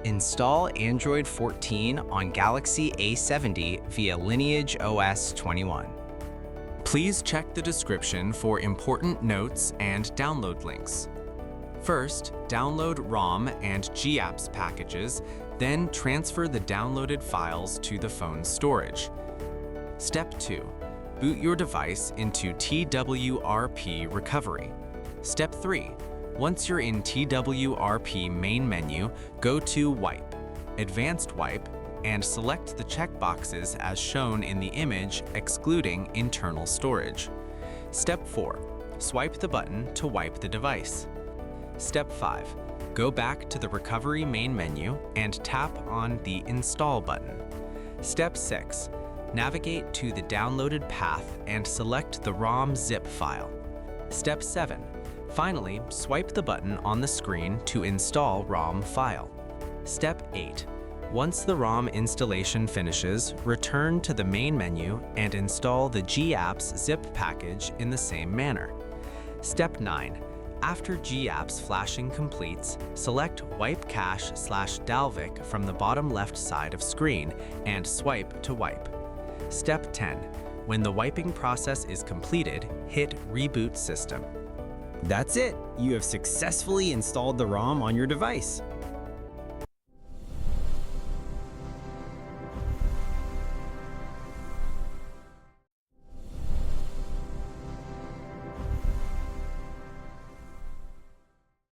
Install Android 14 on Galaxy A70 via LineageOS 21. Please check the description for important notes and download links. First, download ROM and GApps packages, then transfer the downloaded files to the phone's storage. Step 2. Boot your device into TWRP recovery. Step 3. Once you're in TWRP main menu, go to Wipe, Advanced Wipe, and select the checkboxes as shown in the image excluding internal storage. Step 4. Swipe the button to wipe the device. Step 5. Go back to the Recovery main menu and tap on the Install button. Step 6. Navigate to the downloaded path and select the ROM zip file. Step 7. Finally, swipe the button on the screen to install ROM file. Step 8. Once the ROM installation finishes, return to the main menu and install the GApps zip package in the same manner. Step 9. After GApps flashing completes, select Wipe Cache/Dalvik from the bottom left side of screen and swipe to wipe. Step 10. When the wiping process is completed, hit Reboot System. That's it! You have successfully installed the ROM on your device.